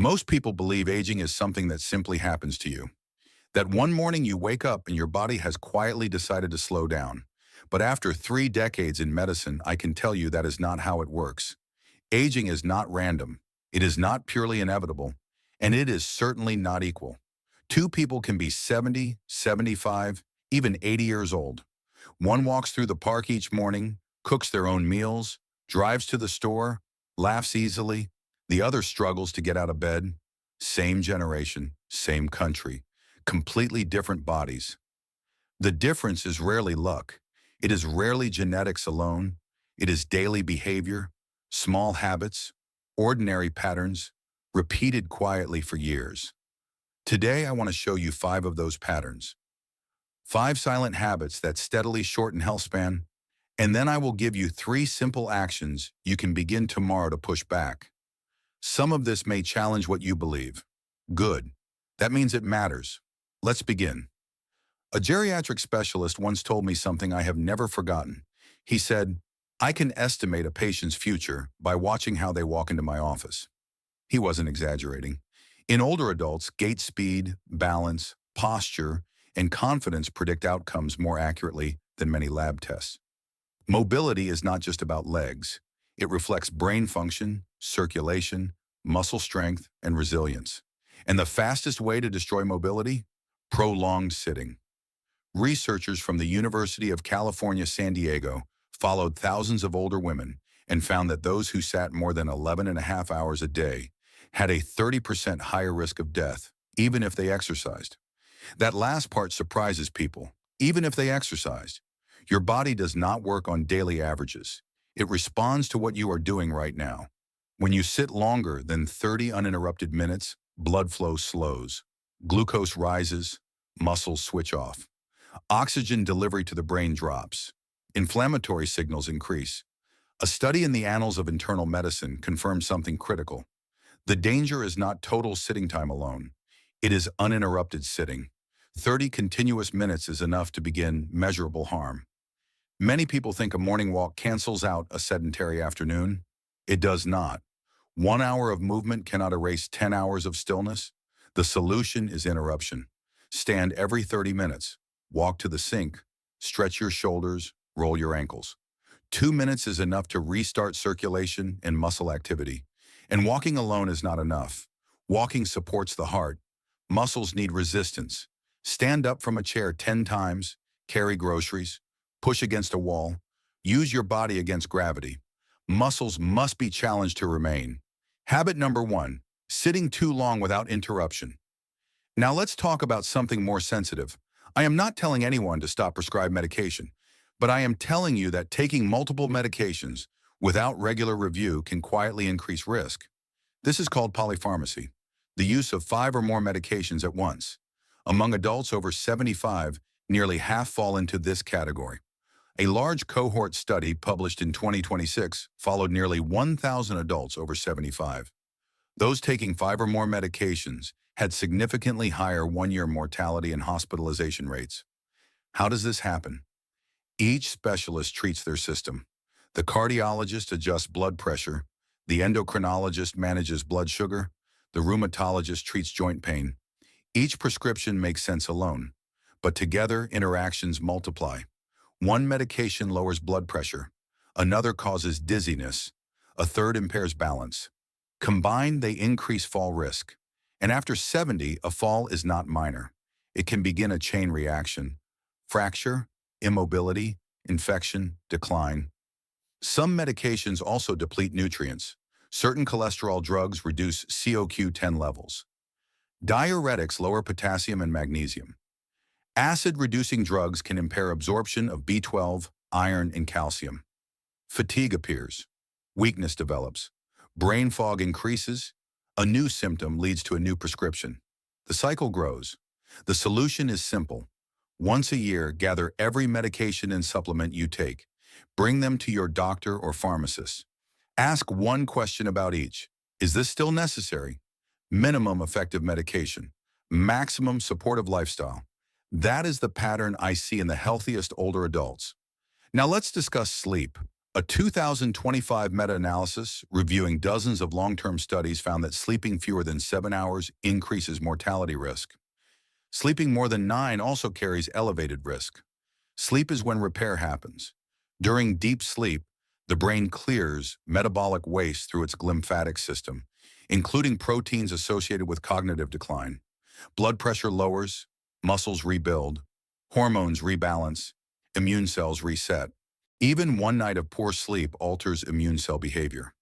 Most people believe aging is something that simply happens to you. That one morning you wake up and your body has quietly decided to slow down. But after 3 decades in medicine, I can tell you that is not how it works. Aging is not random. It is not purely inevitable. And it is certainly not equal. Two people can be 70, 75, even 80 years old. One walks through the park each morning, cooks their own meals, drives to the store, laughs easily. The other struggles to get out of bed. Same generation, same country, completely different bodies. The difference is rarely luck. It is rarely genetics alone. It is daily behavior, small habits, ordinary patterns, repeated quietly for years. Today, I want to show you 5 of those patterns. 5 silent habits that steadily shorten health span, and then I will give you 3 simple actions you can begin tomorrow to push back. Some of this may challenge what you believe. Good. That means it matters. Let's begin. A geriatric specialist once told me something I have never forgotten. He said, "I can estimate a patient's future by watching how they walk into my office." He wasn't exaggerating. In older adults, gait speed, balance, posture, and confidence predict outcomes more accurately than many lab tests. Mobility is not just about legs. It reflects brain function, circulation, muscle strength, and resilience. And the fastest way to destroy mobility? Prolonged sitting. Researchers from the University of California, San Diego followed thousands of older women and found that those who sat more than 11 and a half hours a day had a 30% higher risk of death, even if they exercised. That last part surprises people. Even if they exercised, your body does not work on daily averages. It responds to what you are doing right now. When you sit longer than 30 uninterrupted minutes, blood flow slows, glucose rises, muscles switch off. Oxygen delivery to the brain drops. Inflammatory signals increase. A study in the Annals of Internal Medicine confirms something critical. The danger is not total sitting time alone. It is uninterrupted sitting. 30 continuous minutes is enough to begin measurable harm. Many people think a morning walk cancels out a sedentary afternoon. It does not. 1 hour of movement cannot erase 10 hours of stillness. The solution is interruption. Stand every 30 minutes. Walk to the sink. Stretch your shoulders. Roll your ankles. 2 minutes is enough to restart circulation and muscle activity. And walking alone is not enough. Walking supports the heart. Muscles need resistance. Stand up from a chair 10 times. Carry groceries. Push against a wall. Use your body against gravity. Muscles must be challenged to remain. Habit number 1, sitting too long without interruption. Now let's talk about something more sensitive. I am not telling anyone to stop prescribed medication, but I am telling you that taking multiple medications without regular review can quietly increase risk. This is called polypharmacy, the use of 5 or more medications at once. Among adults over 75, nearly half fall into this category. A large cohort study published in 2026 followed nearly 1,000 adults over 75. Those taking 5 or more medications had significantly higher 1-year mortality and hospitalization rates. How does this happen? Each specialist treats their system. The cardiologist adjusts blood pressure, the endocrinologist manages blood sugar, the rheumatologist treats joint pain. Each prescription makes sense alone, but together interactions multiply. One medication lowers blood pressure, another causes dizziness, a third impairs balance. Combined, they increase fall risk. And after 70, a fall is not minor. It can begin a chain reaction: fracture, immobility, infection, decline. Some medications also deplete nutrients. Certain cholesterol drugs reduce CoQ10 levels. Diuretics lower potassium and magnesium. Acid-reducing drugs can impair absorption of B12, iron, and calcium. Fatigue appears. Weakness develops. Brain fog increases. A new symptom leads to a new prescription. The cycle grows. The solution is simple. Once a year, gather every medication and supplement you take. Bring them to your doctor or pharmacist. Ask one question about each. Is this still necessary? Minimum effective medication. Maximum supportive lifestyle. That is the pattern I see in the healthiest older adults. Now let's discuss sleep, A 2025 meta-analysis reviewing dozens of long-term studies found that sleeping fewer than 7 hours increases mortality risk. Sleeping more than 9 also carries elevated risk. Sleep is when repair happens. During deep sleep, the brain clears metabolic waste through its glymphatic system, including proteins associated with cognitive decline. Blood pressure lowers, muscles rebuild, hormones rebalance, immune cells reset. Even one night of poor sleep alters immune cell behavior.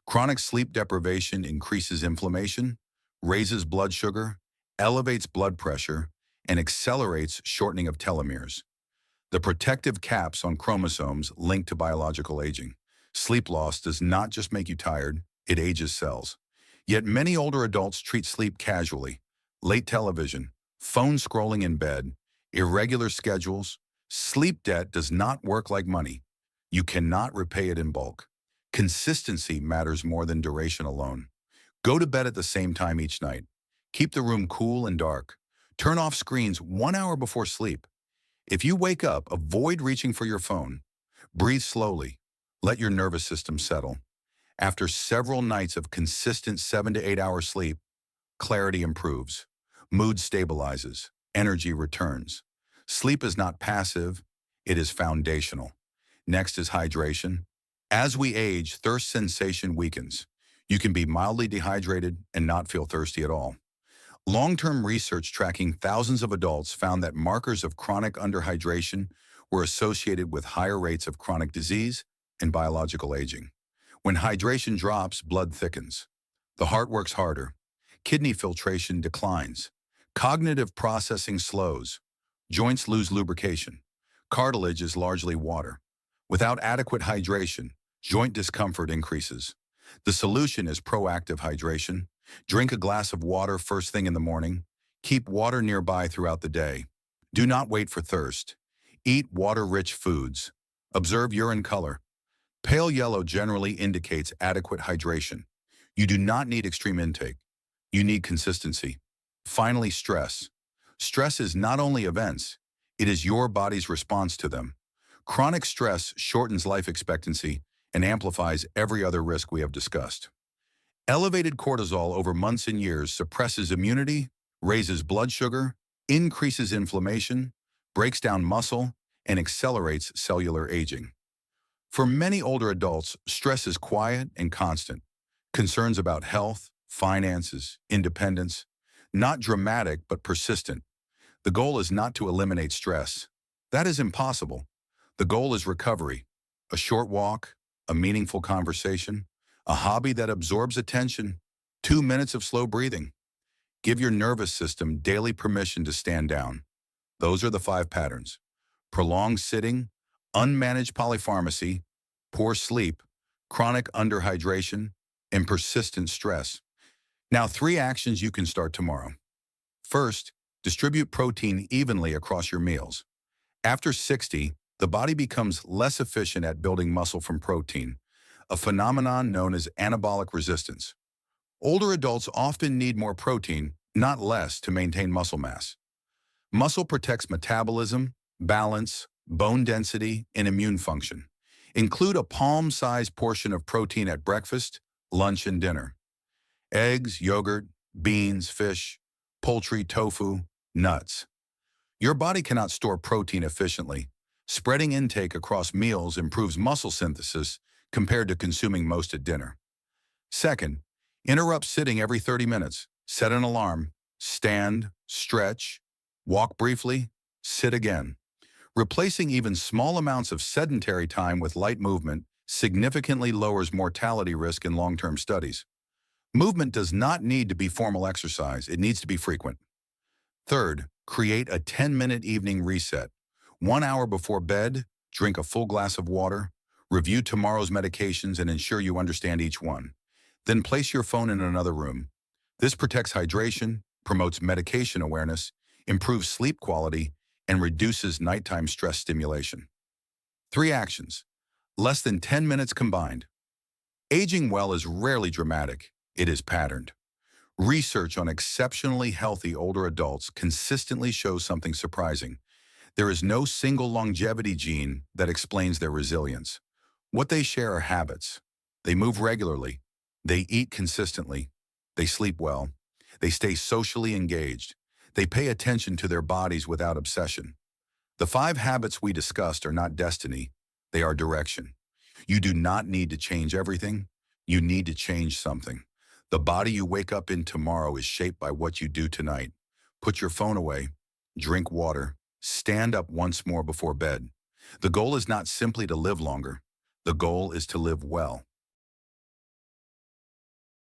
Chronic sleep deprivation increases inflammation, raises blood sugar, elevates blood pressure, and accelerates shortening of telomeres, the protective caps on chromosomes linked to biological aging. Sleep loss does not just make you tired, it ages cells. Yet many older adults treat sleep casually. Late television, phone scrolling in bed, irregular schedules. Sleep debt does not work like money. You cannot repay it in bulk. Consistency matters more than duration alone. Go to bed at the same time each night. Keep the room cool and dark. Turn off screens 1 hour before sleep. If you wake up, avoid reaching for your phone. Breathe slowly. Let your nervous system settle. After several nights of consistent 7 to 8 hour sleep, clarity improves. Mood stabilizes. Energy returns. Sleep is not passive, it is foundational. Next is hydration. As we age, thirst sensation weakens. You can be mildly dehydrated and not feel thirsty at all. Long-term research tracking thousands of adults found that markers of chronic underhydration were associated with higher rates of chronic disease and biological aging. When hydration drops, blood thickens. The heart works harder. Kidney filtration declines. Cognitive processing slows. Joints lose lubrication. Cartilage is largely water. Without adequate hydration, joint discomfort increases. The solution is proactive hydration. Drink a glass of water first thing in the morning. Keep water nearby throughout the day. Do not wait for thirst. Eat water-rich foods. Observe urine color. Pale yellow generally indicates adequate hydration. You do not need extreme intake. You need consistency. Finally, stress. Stress is not only events, it is your body's response to them. Chronic stress shortens life expectancy and amplifies every other risk we have discussed. Elevated cortisol over months and years suppresses immunity, raises blood sugar, increases inflammation, breaks down muscle, and accelerates cellular aging. For many older adults, stress is quiet and constant. Concerns about health, finances, independence, not dramatic but persistent. The goal is not to eliminate stress. That is impossible. The goal is recovery. A short walk, a meaningful conversation, a hobby that absorbs attention, 2 minutes of slow breathing. Give your nervous system daily permission to stand down. Those are the 5 patterns: prolonged sitting, unmanaged polypharmacy, poor sleep, chronic underhydration, and persistent stress. Now, 3 actions you can start tomorrow. First, distribute protein evenly across your meals. After 60, the body becomes less efficient at building muscle from protein, a phenomenon known as anabolic resistance. Older adults often need more protein, not less, to maintain muscle mass. Muscle protects metabolism, balance, bone density, and immune function. Include a palm-sized portion of protein at breakfast, lunch, and dinner. Eggs, yogurt, beans, fish, poultry, tofu, nuts. Your body cannot store protein efficiently. Spreading intake across meals improves muscle synthesis compared to consuming most at dinner. Second, interrupt sitting every 30 minutes. Set an alarm. Stand, stretch, walk briefly, sit again. Replacing even small amounts of sedentary time with light movement significantly lowers mortality risk in long-term studies. Movement does not need to be formal exercise, it needs to be frequent. Third, create a 10-minute evening reset. 1 hour before bed, drink a full glass of water, review tomorrow's medications and ensure you understand each one. Then place your phone in another room. This protects hydration, promotes medication awareness, improves sleep quality, and reduces nighttime stress stimulation. 3 actions, less than 10 minutes combined. Aging well is rarely dramatic, it is patterned. Research on exceptionally healthy older adults consistently shows something surprising. There is no single longevity gene that explains their resilience. What they share are habits. They move regularly. They eat consistently. They sleep well. They stay socially engaged. They pay attention to their bodies without obsession. The 5 habits we discussed are not destiny. They are direction. You do not need to change everything. You need to change something. The body you wake up in tomorrow is shaped by what you do tonight. Put your phone away. Drink water. Stand up once more before bed. The goal is not simply to live longer. The goal is to live well.